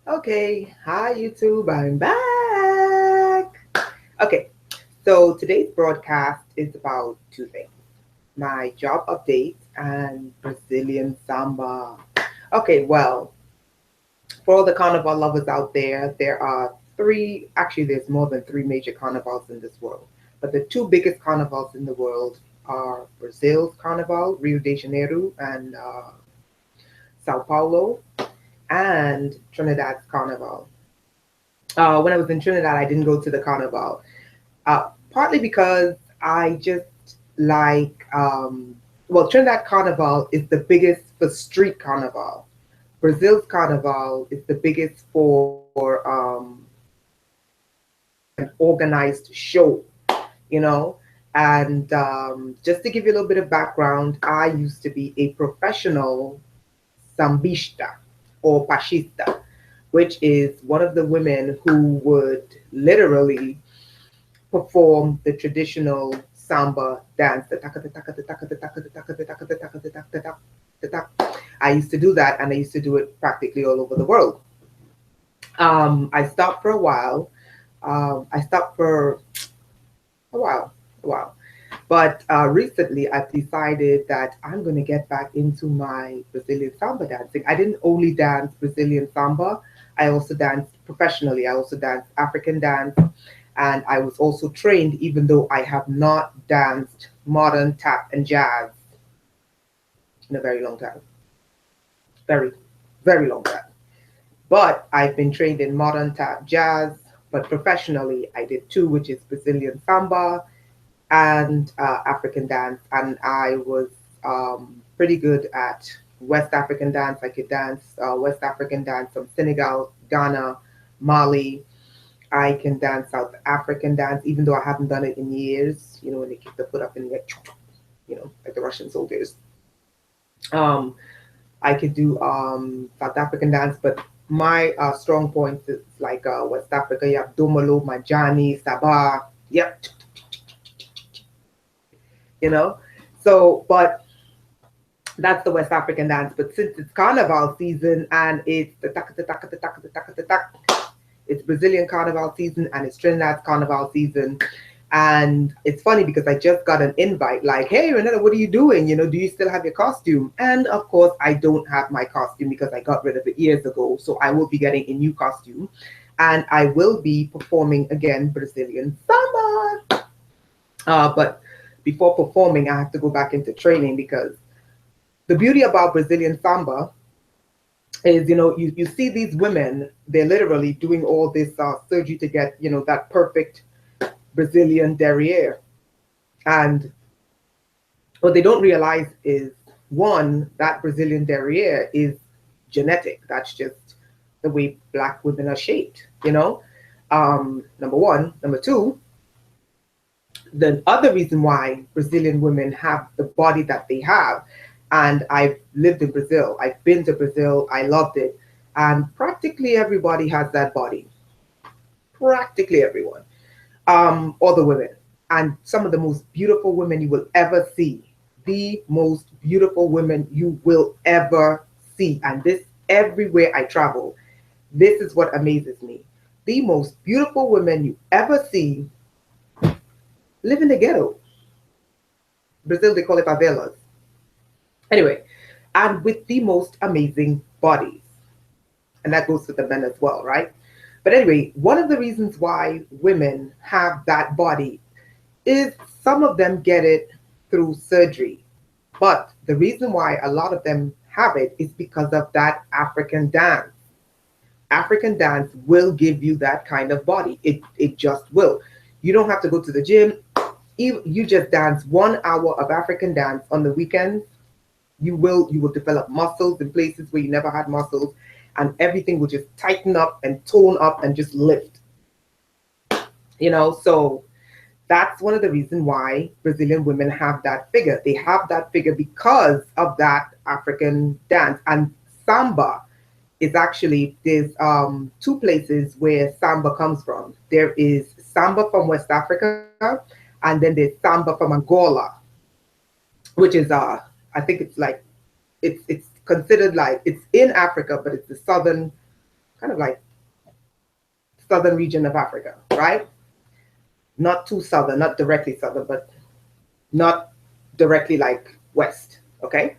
Okay, hi YouTube, I'm back. Okay, so today's broadcast is about two things: my job update and Brazilian Samba. Okay, well, for all the carnival lovers out there, there are three, actually, there's more than three major carnivals in this world. But the two biggest carnivals in the world are Brazil's carnival, Rio de Janeiro, and Sao Paulo, and Trinidad's carnival. When I was in Trinidad, I didn't go to the carnival, partly because I just like, well, Trinidad carnival is the biggest for street carnival. Brazil's carnival is the biggest for an organized show, you know. And just to give you a little bit of background, I used to be a professional sambista or pachista, which is one of the women who would literally perform the traditional samba dance. I used to do that, and I used to do it practically all over the world. I stopped for a while. I stopped for a while, a while. But recently, I've decided that I'm going to get back into my Brazilian samba dancing. I didn't only dance Brazilian samba, I also danced professionally. I also danced African dance, and I was also trained, even though I have not danced modern tap and jazz in a very long time. Very, very long time. But I've been trained in modern tap jazz, but professionally, I did two, which is Brazilian samba and African dance, and I was pretty good at West African dance. I could dance West African dance from Senegal, Ghana, Mali. I can dance South African dance, even though I haven't done it in years. You know, when they kick the foot up in the, like the Russian soldiers. Um, I could do South African dance, but my strong points is like West Africa. You have Domolo, Majani, Sabah. Yep, you know. So, but that's the West African dance. But since it's Carnival season and it's the taka the taka the taka the taka the taka, it's Brazilian Carnival season and it's Trinidad's Carnival season. And it's funny because I just got an invite like, hey, Renata, what are you doing? You know, do you still have your costume? And of course, I don't have my costume because I got rid of it years ago. So I will be getting a new costume and I will be performing again Brazilian samba. But before performing, I have to go back into training because the beauty about Brazilian samba is, you know, you see these women, they're literally doing all this surgery to get, you know, that perfect Brazilian derriere. And what they don't realize is, one, that Brazilian derriere is genetic. That's just the way Black women are shaped, you know? Number one. Number two, the other reason why Brazilian women have the body that they have, and I've lived in Brazil, I've been to Brazil, I loved it, and practically everybody has that body. Practically everyone. All the women. And some of the most beautiful women you will ever see. The most beautiful women you will ever see. And this, everywhere I travel, this is what amazes me. The most beautiful women you ever see live in the ghetto. Brazil, they call it favelas. Anyway, and with the most amazing bodies. And that goes for the men as well, right? But anyway, one of the reasons why women have that body is some of them get it through surgery. But the reason why a lot of them have it is because of that African dance. African dance will give you that kind of body. It just will. You don't have to go to the gym. You just dance 1 hour of African dance on the weekends. You will develop muscles in places where you never had muscles, and everything will just tighten up and tone up and just lift. You know, so that's one of the reasons why Brazilian women have that figure. They have that figure because of that African dance. And samba is actually, there's two places where samba comes from. There is samba from West Africa, and then there's samba from Angola, which is I think it's like it's considered like, it's in Africa, but it's the southern, kind of like southern region of Africa, right? Not too southern, not directly southern, but not directly like west, okay?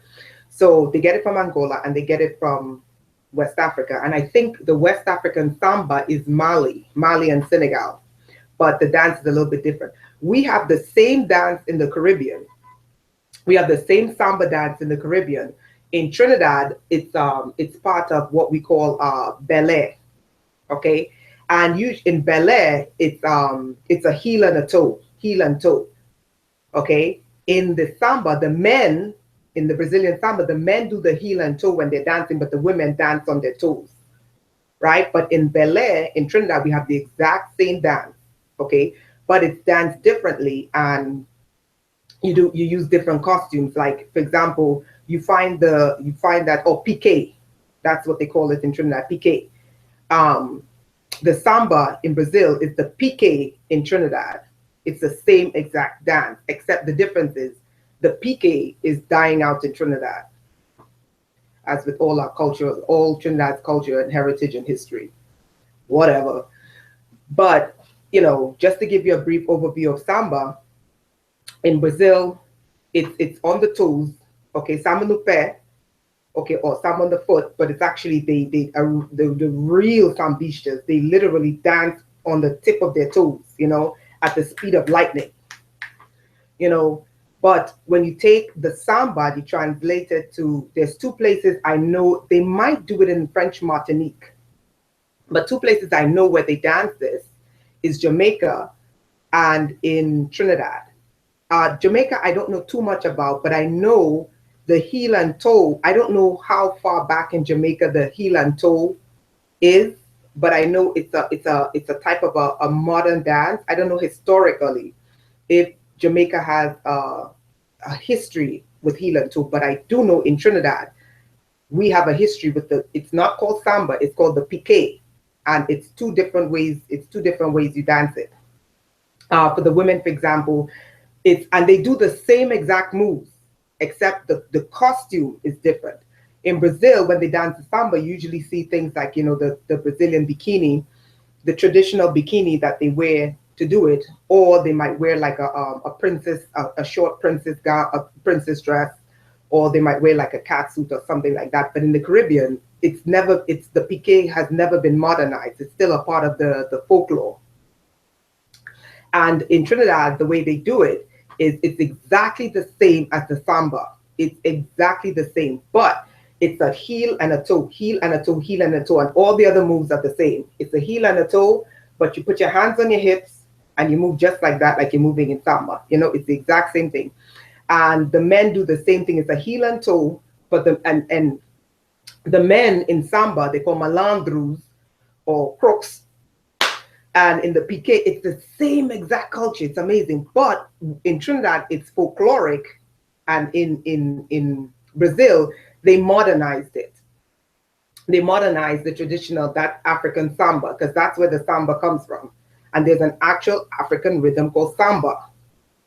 So they get it from Angola and they get it from West Africa. And I think the West African samba is Mali and Senegal, but the dance is a little bit different. We have the same dance in the Caribbean. We have the same samba dance in the Caribbean. In Trinidad, it's part of what we call ballet, okay? And in ballet, it's a heel and a toe, heel and toe, okay? In the samba, the men, in the Brazilian samba, the men do the heel and toe when they're dancing, but the women dance on their toes, right? But in ballet, in Trinidad, we have the exact same dance, okay? But it's danced differently, and you use different costumes. Like, for example, you find that, or piqué, that's what they call it in Trinidad, piqué. The samba in Brazil is the piqué in Trinidad. It's the same exact dance, except the difference is the piqué is dying out in Trinidad, as with all our culture, all Trinidad's culture and heritage and history, whatever. But, you know, just to give you a brief overview of samba, in Brazil, it's on the toes, okay, samba no pé, okay, or samba on the foot, but it's actually the real sambistas, they literally dance on the tip of their toes, you know, at the speed of lightning, you know. But when you take the samba, you translate it to, there's two places I know, they might do it in French Martinique, but two places I know where they dance this is Jamaica and in Trinidad. Jamaica, I don't know too much about, but I know the heel and toe. I don't know how far back in Jamaica the heel and toe is, but I know it's a type of a modern dance. I don't know historically if Jamaica has a history with heel and toe, but I do know in Trinidad we have a history with it's not called samba, it's called the piqué, and it's two different ways you dance it. For the women, for example, and they do the same exact moves, except the costume is different. In Brazil, when they dance the samba, you usually see things like, you know, the Brazilian bikini, the traditional bikini that they wear to do it, or they might wear like a princess, a short princess gown, a princess dress, or they might wear like a catsuit or something like that. But in the Caribbean, the piqué has never been modernized. It's still a part of the folklore. And in Trinidad, the way they do it is it's exactly the same as the samba. It's exactly the same, but it's a heel and a toe, heel and a toe, heel and a toe, and all the other moves are the same. It's a heel and a toe, but you put your hands on your hips and you move just like that, like you're moving in samba. You know, it's the exact same thing. And the men do the same thing. It's a heel and toe, but the men in samba, they call malandros or crooks. And in the piqué, it's the same exact culture. It's amazing. But in Trinidad, it's folkloric. And in Brazil, they modernized it. They modernized the traditional, that African samba, because that's where the samba comes from. And there's an actual African rhythm called samba.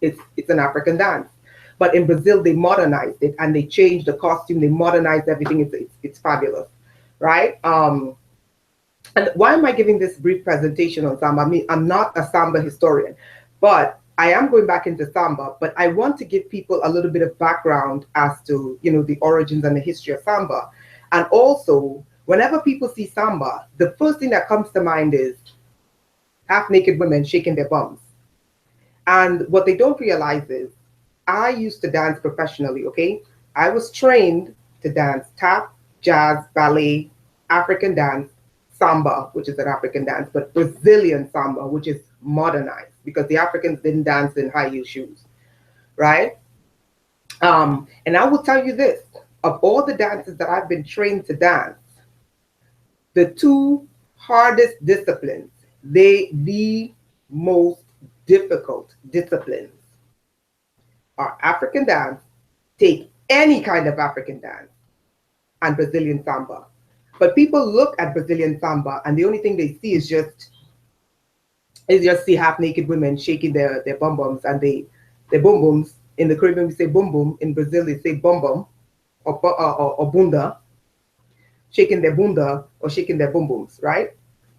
It's an African dance. But in Brazil, they modernized it and they changed the costume. They modernized everything. It's fabulous, right? And why am I giving this brief presentation on samba? I mean, I'm not a samba historian, but I am going back into samba, but I want to give people a little bit of background as to, you know, the origins and the history of samba. And also, whenever people see samba, the first thing that comes to mind is half-naked women shaking their bums. And what they don't realize is, I used to dance professionally, okay? I was trained to dance tap, jazz, ballet, African dance, samba, which is an African dance, but Brazilian samba, which is modernized, because the Africans didn't dance in high heel shoes, right? And I will tell you this, of all the dances that I've been trained to dance, the two hardest disciplines, the most difficult disciplines are African dance, take any kind of African dance, and Brazilian samba. But people look at Brazilian samba and the only thing they see is just see half-naked women shaking their bum bums and their bum bums. In the Caribbean we say bum bum, in Brazil they say bum bum, or bunda, shaking their bunda or shaking their bum bums, right?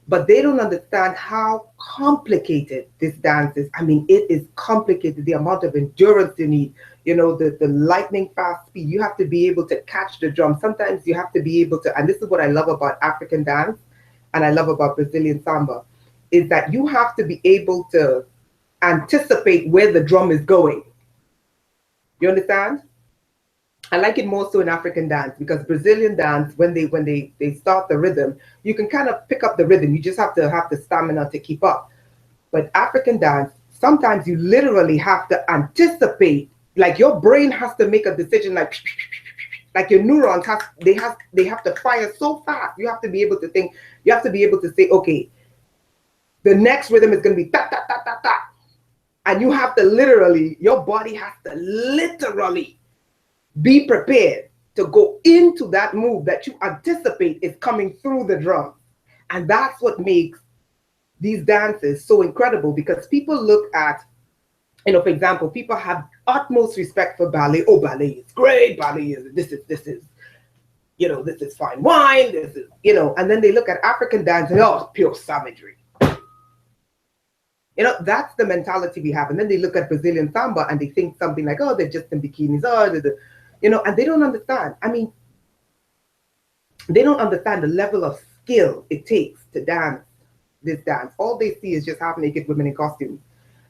But they don't understand how complicated this dance is. I mean, it is complicated. The amount of endurance you need, the lightning fast speed. You have to be able to catch the drum. Sometimes you have to be able to, and this is what I love about African dance and I love about Brazilian samba, is that you have to be able to anticipate where the drum is going. You understand? I like it more so in African dance because Brazilian dance, when they start the rhythm, you can kind of pick up the rhythm. You just have the stamina to keep up. But African dance, sometimes you literally have to anticipate, like your brain has to make a decision, like your neurons they have to fire so fast. You have to be able to think. You have to be able to say, okay, the next rhythm is going to be ta ta ta ta ta, and you have to literally, your body has to literally be prepared to go into that move that you anticipate is coming through the drum. And that's what makes these dances so incredible, because people look at, for example, people have utmost respect for ballet. Oh, ballet is great. Ballet is, this is, this is fine wine. This is, and then they look at African dance and, oh, it's pure savagery. That's the mentality we have. And then they look at Brazilian samba and they think something like, oh, they're just in bikinis, and they don't understand. I mean, they don't understand the level of skill it takes to dance this dance. All they see is just half-naked women in costumes.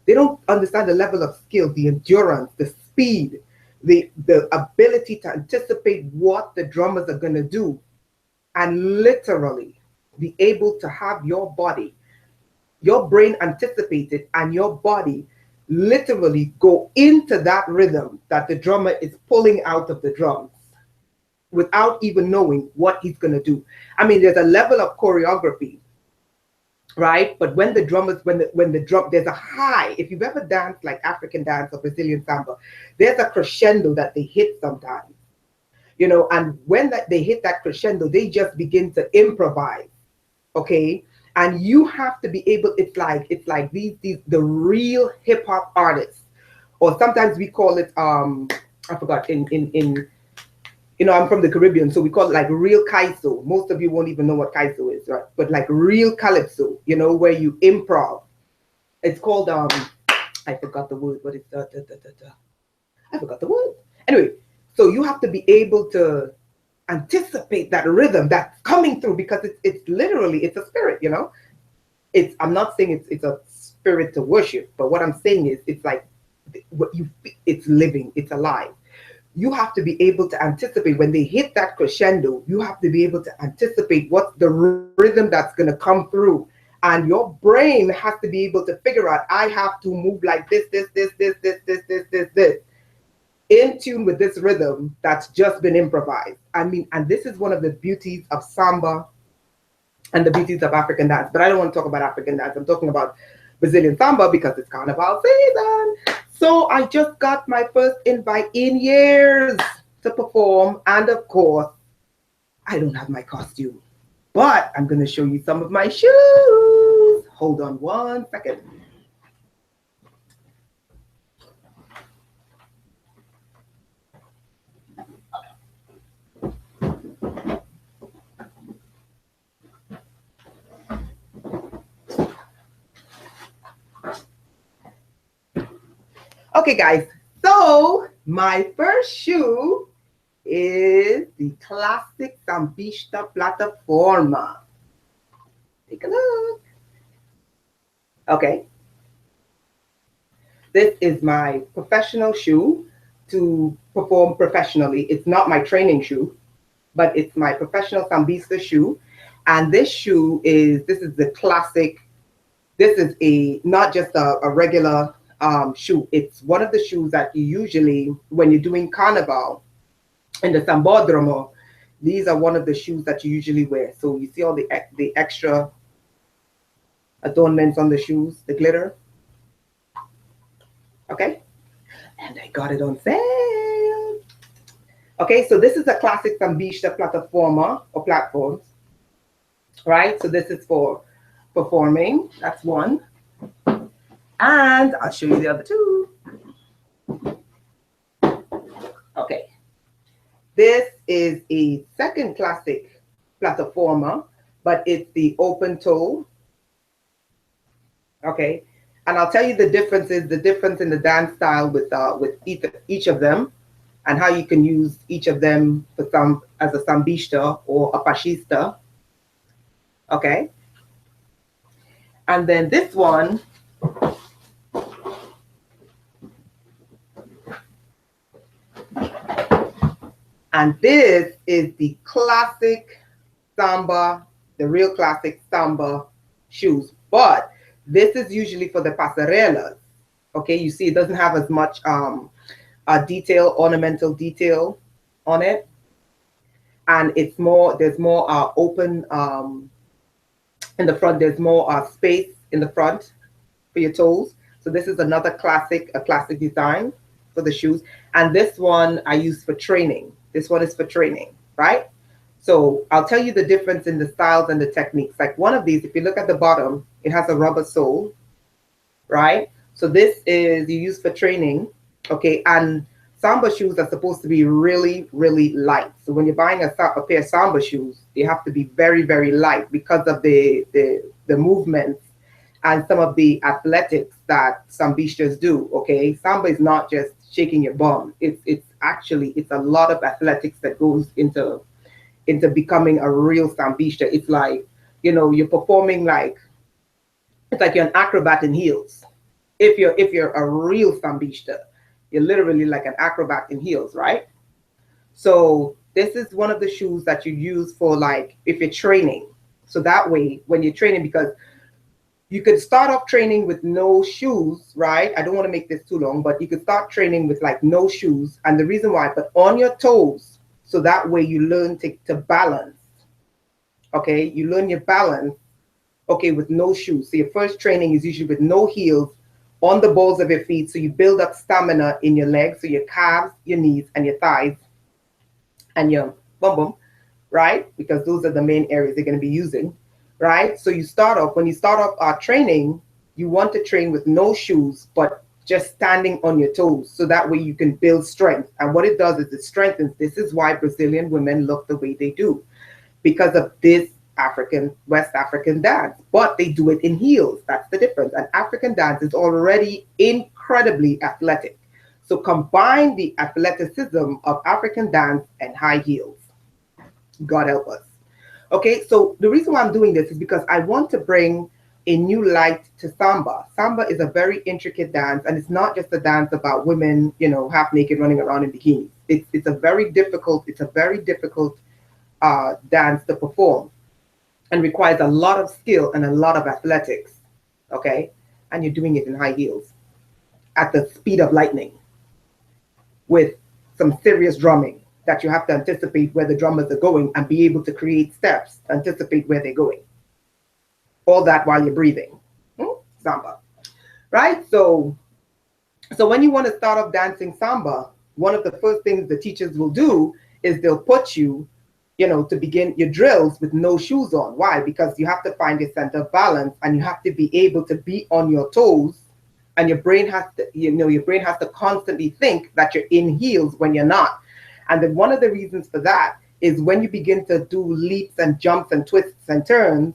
They don't understand the level of skill, the endurance, the speed, the ability to anticipate what the drummers are going to do, and literally be able to have your body, your brain anticipate it, and your body literally go into that rhythm that the drummer is pulling out of the drums without even knowing what he's going to do. I mean, there's a level of choreography, right? But when the drummers, when the drum, there's a high. If you've ever danced like African dance or Brazilian samba, there's a crescendo that they hit sometimes, and when they hit that crescendo, they just begin to improvise, okay? And you have to be able, it's like the real hip hop artists, or sometimes we call it, I forgot, I'm from the Caribbean, so we call it like real kaiso. Most of you won't even know what kaiso is, right? But like real calypso, where you improv. It's called, I forgot the word, but it's, I forgot the word. Anyway, so you have to be able to anticipate that rhythm that's coming through, because it's literally, it's a spirit, I'm not saying it's a spirit to worship, but what I'm saying is it's like it's living, it's alive. You have to be able to anticipate when they hit that crescendo. You have to be able to anticipate what's the rhythm that's going to come through, and your brain has to be able to figure out, I have to move like this, in tune with this rhythm that's just been improvised. I mean, and this is one of the beauties of samba and the beauties of African dance. But I don't want to talk about African dance. I'm talking about Brazilian samba because it's carnival season. So I just got my first invite in years to perform. And of course, I don't have my costume, but I'm going to show you some of my shoes. Hold on one second. Okay, guys, so my first shoe is the classic Sambista Plataforma. Take a look. Okay. This is my professional shoe to perform professionally. It's not my training shoe, but it's my professional Sambista shoe. And this shoe is, this is the classic, this is not just a regular shoe. It's one of the shoes that you usually, when you're doing carnival in the Sambódromo, these are one of the shoes that you usually wear. So you see all the extra adornments on the shoes, the glitter. Okay, and I got it on sale. Okay, so this is a classic Sambista Plataforma or platforms, right? So this is for performing. That's one. And I'll show you the other two. Okay. this is a second classic plataforma, but it's the open toe. Okay, and I'll tell you the difference in the dance style with each of them, and how you can use each of them for some as a sambista or a pachista. Okay, and then this one, and this is the classic Samba, the real classic Samba shoes, but this is usually for the pasarelas. Okay, you see it doesn't have as much detail, ornamental detail on it, and it's more, there's more open in the front. There's more space in the front for your toes. So this is another classic, a classic design for the shoes. And this one I use for training. This one is for training, right? So I'll tell you the difference in the styles and the techniques. Like one of these, if you look at the bottom, it has a rubber sole, right? So this is you use for training, okay? And Samba shoes are supposed to be really, really light. So when you're buying a pair of Samba shoes, they have to be very, very light because of the movements and some of the athletics that Sambistas do, okay? Samba is not just shaking your bum. It's actually, it's a lot of athletics that goes into becoming a real Sambista. It's like, you know, you're performing like, it's like you're an acrobat in heels. If you're a real Sambista, you're literally like an acrobat in heels, right? So this is one of the shoes that you use for like, if you're training. So that way, when you're training, because you could start off training with no shoes, right? I don't want to make this too long, but you could start training with like no shoes. And the reason why, but on your toes, so that way you learn to balance, okay? You learn your balance, okay, with no shoes. So your first training is usually with no heels on the balls of your feet. So you build up stamina in your legs, so your calves, your knees, and your thighs, and your bum bum, right? Because those are the main areas they're going to be using, right? So you start off, when you start off training, you want to train with no shoes, but just standing on your toes. So that way you can build strength. And what it does is it strengthens. This is why Brazilian women look the way they do, because of this West African dance, but they do it in heels. That's the difference. And African dance is already incredibly athletic. So combine the athleticism of African dance and high heels. God help us. Okay, so the reason why I'm doing this is because I want to bring a new light to Samba. Samba is a very intricate dance, and it's not just a dance about women, you know, half naked running around in bikinis. It's a very difficult dance to perform, and requires a lot of skill and a lot of athletics, okay? And you're doing it in high heels at the speed of lightning with some serious drumming that you have to anticipate where the drummers are going and be able to create steps to anticipate where they're going. All that while you're breathing. Samba, right? So when you want to start off dancing Samba, one of the first things the teachers will do is they'll put you, you know, to begin your drills with no shoes on. Why? Because you have to find your center of balance, and you have to be able to be on your toes, and your brain has to, you know, your brain has to constantly think that you're in heels when you're not. And then one of the reasons for that is when you begin to do leaps and jumps and twists and turns,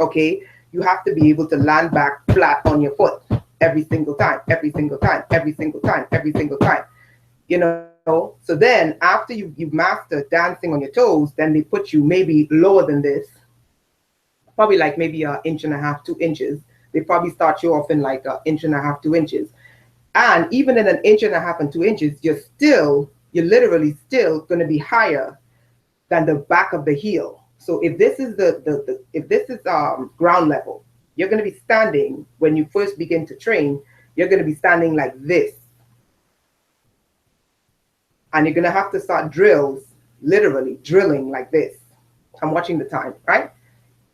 okay, you have to be able to land back flat on your foot every single time, every single time, every single time, every single time, you know. So then after you've mastered dancing on your toes, then they put you maybe lower than this, probably like maybe 1.5 inches, 2 inches. They probably start you off in like 1.5 inches, 2 inches. And even in 1.5 inches and 2 inches, you're literally still going to be higher than the back of the heel. So if this is ground level, you're going to be standing, when you first begin to train, you're going to be standing like this. And you're going to have to start drills, literally drilling like this. I'm watching the time, right?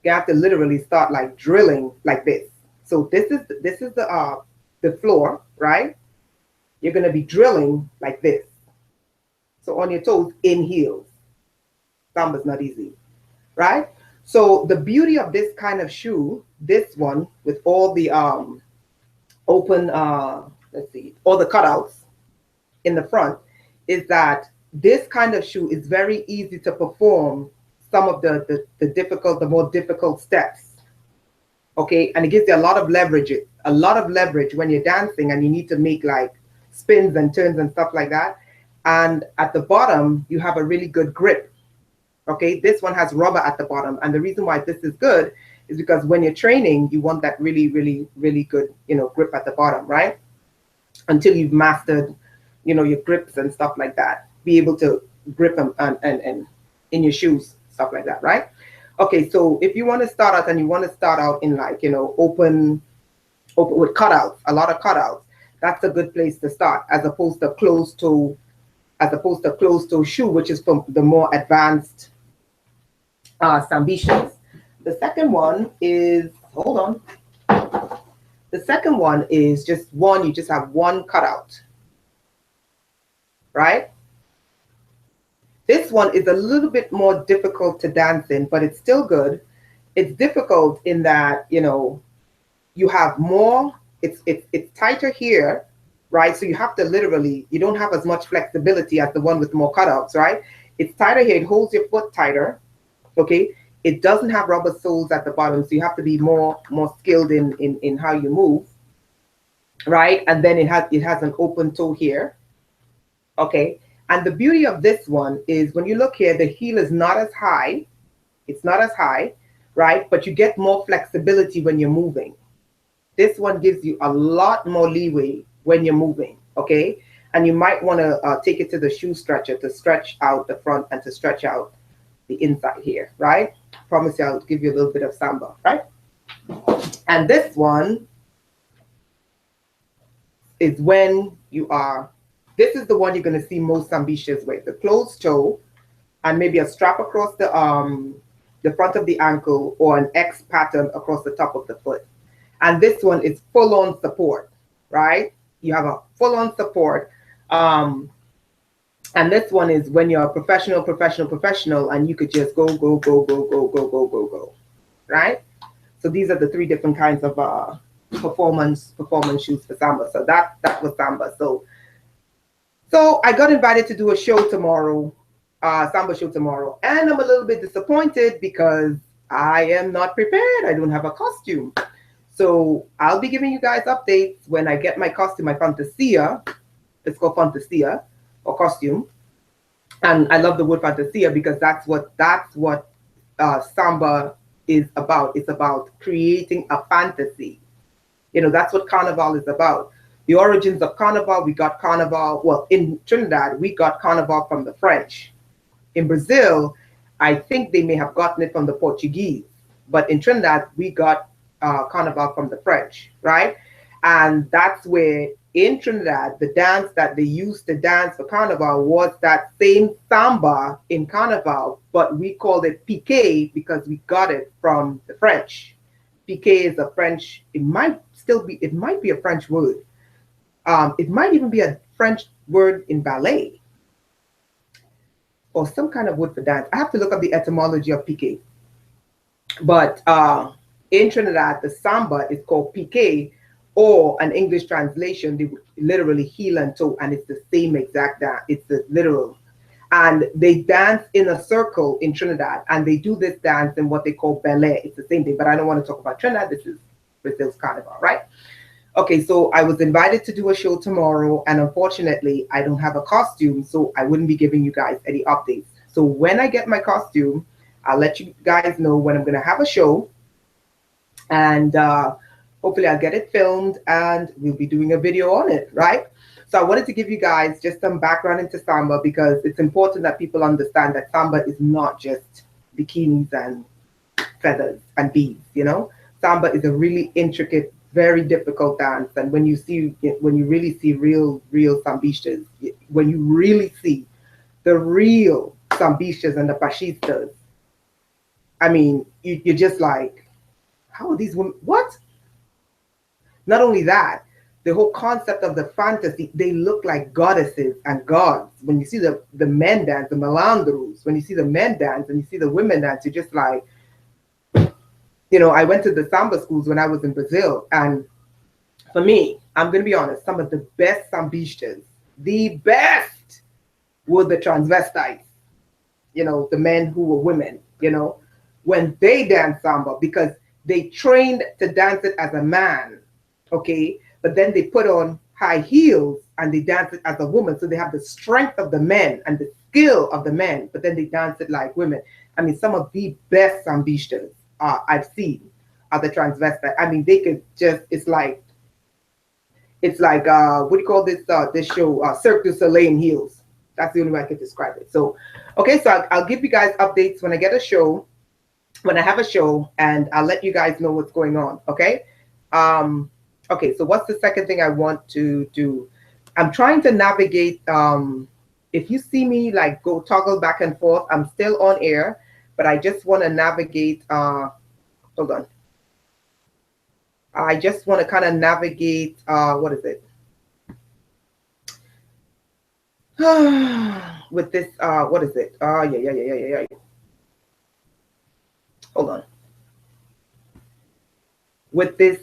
You have to literally start like drilling like this. So this is the floor, right? You're going to be drilling like this. So on your toes, in heels. Samba's not easy, right? So the beauty of this kind of shoe, this one with all the open, let's see, all the cutouts in the front, is that this kind of shoe is very easy to perform some of the more difficult steps. Okay, and it gives you a lot of leverage when you're dancing and you need to make like spins and turns and stuff like that. And at the bottom, you have a really good grip. Okay, this one has rubber at the bottom, and the reason why this is good is because when you're training, you want that really, really, really good, grip at the bottom, right? Until you've mastered, your grips and stuff like that. Be able to grip them and in your shoes, stuff like that, right? Okay, so if you want to start out and you want to start out in like, open with cutouts, a lot of cutouts, that's a good place to start, as opposed to closed toe shoe, which is from the more advanced Sambishas. The second one is, hold on. The second one is just one, you just have one cutout, right? This one is a little bit more difficult to dance in, but it's still good. It's difficult in that, you have more, it's tighter here, right? So you have to literally, you don't have as much flexibility as the one with more cutouts, right? It's tighter here, it holds your foot tighter, okay? It doesn't have rubber soles at the bottom, so you have to be more skilled in how you move, right? And then it has an open toe here, okay? And the beauty of this one is when you look here, the heel is not as high. It's not as high, right? But you get more flexibility when you're moving. This one gives you a lot more leeway when you're moving, okay? And you might want to take it to the shoe stretcher to stretch out the front and to stretch out the inside here, right? Promise you I'll give you a little bit of Samba, right? And this one is when you are, this is the one you're going to see most Sambishas with, the closed toe and maybe a strap across the front of the ankle or an X pattern across the top of the foot. And this one is full-on support, right? You have a full-on support. And this one is when you're a professional, and you could just go, right? So these are the three different kinds of performance shoes for Samba. So that was Samba. So I got invited to do a show tomorrow, Samba show tomorrow, and I'm a little bit disappointed because I am not prepared. I don't have a costume. So I'll be giving you guys updates when I get my costume, my fantasia. It's called fantasia or costume. And I love the word fantasia because that's what Samba is about. It's about creating a fantasy. That's what Carnival is about. The origins of Carnival, we got Carnival, well, in Trinidad, we got Carnival from the French. In Brazil, I think they may have gotten it from the Portuguese. But in Trinidad, we got Carnival from the French, right? And that's where, in Trinidad, the dance that they used to dance for Carnival was that same Samba in Carnival, but we called it piqué because we got it from the French. Piqué is a French, it might be a French word. It might even be a French word in ballet or some kind of word for dance. I have to look up the etymology of piqué. But in Trinidad, the Samba is called piqué, or an English translation, they literally heel and toe, and it's the same exact dance. It's the literal. And they dance in a circle in Trinidad, and they do this dance in what they call ballet. It's the same thing, but I don't want to talk about Trinidad. This is Brazil's Carnival, right? Okay, so I was invited to do a show tomorrow, and unfortunately, I don't have a costume, so I wouldn't be giving you guys any updates. So when I get my costume, I'll let you guys know when I'm going to have a show, and hopefully I'll get it filmed, and we'll be doing a video on it, right? So I wanted to give you guys just some background into Samba because it's important that people understand that Samba is not just bikinis and feathers and beads, Samba is a really intricate, very difficult dance, and when you really see real Sambistas, when you really see the real Sambistas and the Pashistas, I mean, you're just like, how are these women? What? Not only that, the whole concept of the fantasy, they look like goddesses and gods. When you see the men dance, the malandros, when you see the men dance and you see the women dance, you're just like, I went to the Samba schools when I was in Brazil, and for me, I'm going to be honest, some of the best Sambistas, the best were the transvestites, you know, the men who were women, you know, when they dance samba, because they trained to dance it as a man, okay, but then they put on high heels and they dance it as a woman, so they have the strength of the men and the skill of the men, but then they dance it like women. I mean, some of the best sambistas I've seen are the transvestite. I mean, they could just, it's like what do you call this show, Cirque du Soleil in heels. That's the only way I could describe it. So okay, so I'll give you guys updates when I get a show, when I have a show, and I'll let you guys know what's going on. Okay. Okay, so what's the second thing I want to do? I'm trying to navigate. If you see me like go toggle back and forth, I'm still on air, but I just want to navigate. Hold on. I just want to kind of navigate. What is it? With this, what is it? Yeah. Hold on. With this,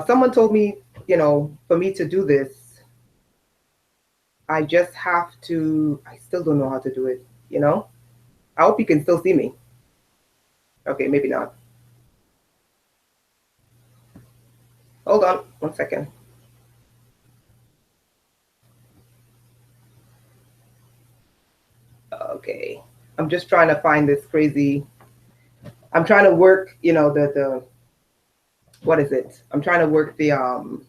someone told me, you know, for me to do this, I just have to, I still don't know how to do it, you know? I hope you can still see me. Okay, maybe not. Hold on, 1 second. Okay, I'm just trying to find this crazy, I'm trying to work, you know, what is it? I'm trying to work the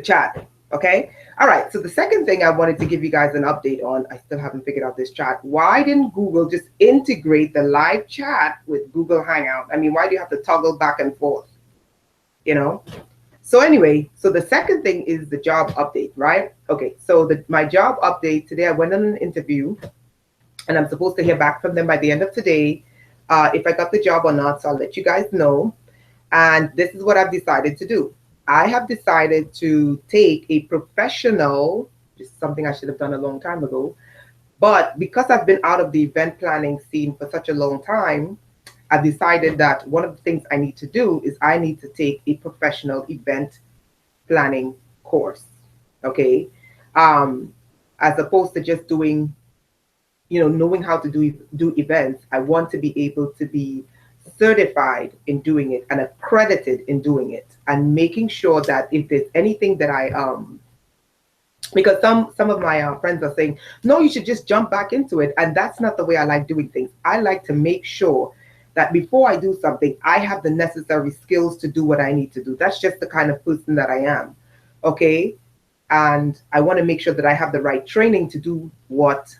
chat. Okay. All right. So the second thing I wanted to give you guys an update on, I still haven't figured out this chat. Why didn't Google just integrate the live chat with Google Hangout? I mean, why do you have to toggle back and forth? You know? So anyway, so the second thing is the job update, right? Okay. So my job update today, I went on an interview and I'm supposed to hear back from them by the end of today, if I got the job or not. So I'll let you guys know. And this is what I've decided to do. I have decided to take a professional, which is something I should have done a long time ago, but because I've been out of the event planning scene for such a long time, I've decided that one of the things I need to do is I need to take a professional event planning course, okay? As opposed to just doing, you know, knowing how to do events, I want to be able to be certified in doing it and accredited in doing it, and making sure that if there's anything that I because some of my friends are saying, no, you should just jump back into it, and that's not the way I like doing things. I like to make sure that before I do something, I have the necessary skills to do what I need to do. That's just the kind of person that I am, okay? And I want to make sure that I have the right training to do what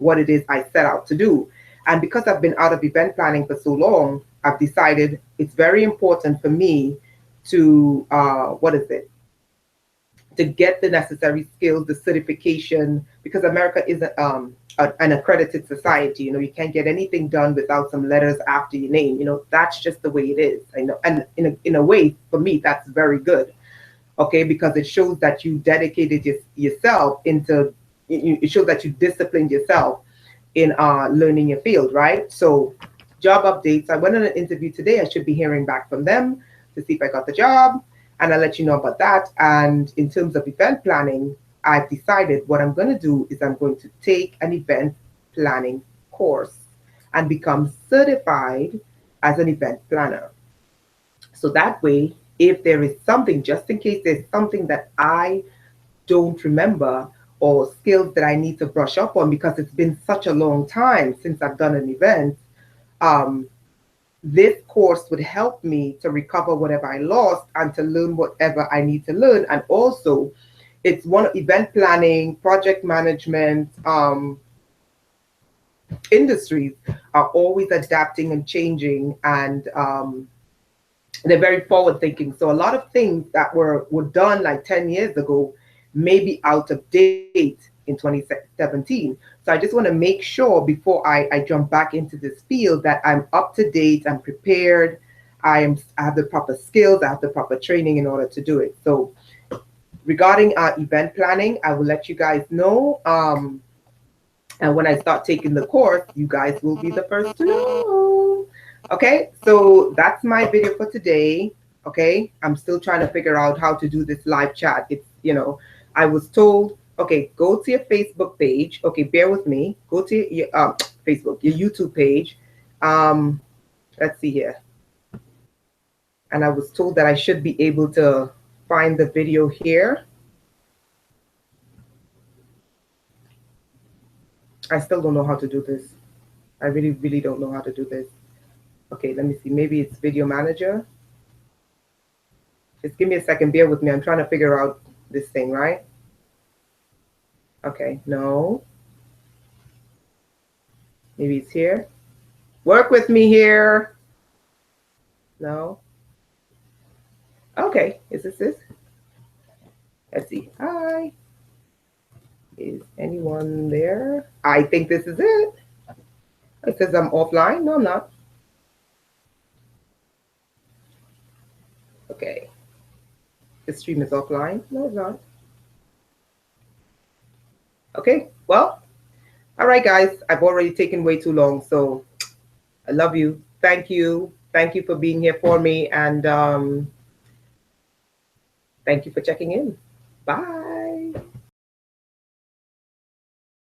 it is I set out to do. And because I've been out of event planning for so long, I've decided it's very important for me to, to get the necessary skills, the certification, because America is an accredited society. You know, you can't get anything done without some letters after your name. You know, that's just the way it is. I know, and in a way, for me, that's very good. Okay, because it shows that you dedicated yourself into. It shows that you disciplined yourself in learning your field, right? So job updates. I went on an interview today. I should be hearing back from them to see if I got the job, and I'll let you know about that. And in terms of event planning, I've decided what I'm going to do is I'm going to take an event planning course and become certified as an event planner. So that way, if there is something, just in case there's something that I don't remember, or skills that I need to brush up on because it's been such a long time since I've done an event, this course would help me to recover whatever I lost and to learn whatever I need to learn. And also, it's one event planning, project management, industries are always adapting and changing, and they're very forward thinking. So a lot of things that were done like 10 years ago may be out of date in 2017. So I just want to make sure before I jump back into this field that I'm up to date, I'm prepared, I have the proper skills, I have the proper training in order to do it. So regarding event planning, I will let you guys know. And when I start taking the course, you guys will be the first to know. Okay, so that's my video for today. Okay, I'm still trying to figure out how to do this live chat. It's, you know, I was told Okay, go to your Facebook page. Okay, bear with me. Go to your Facebook, your YouTube page. Let's see here. And I was told that I should be able to find the video here. I still don't know how to do this. I really, really don't know how to do this. Okay, let me see. Maybe it's Video Manager. Just give me a second. Bear with me. I'm trying to figure out this thing, right? Okay, no. Maybe it's here. Work with me here. No. Okay, is this? Let's see. Hi. Is anyone there? I think this is it. It says I'm offline. No, I'm not. Okay. The stream is offline. No, it's not. Okay, well, all right, guys. I've already taken way too long, so I love you. Thank you. Thank you for being here for me, and thank you for checking in. Bye.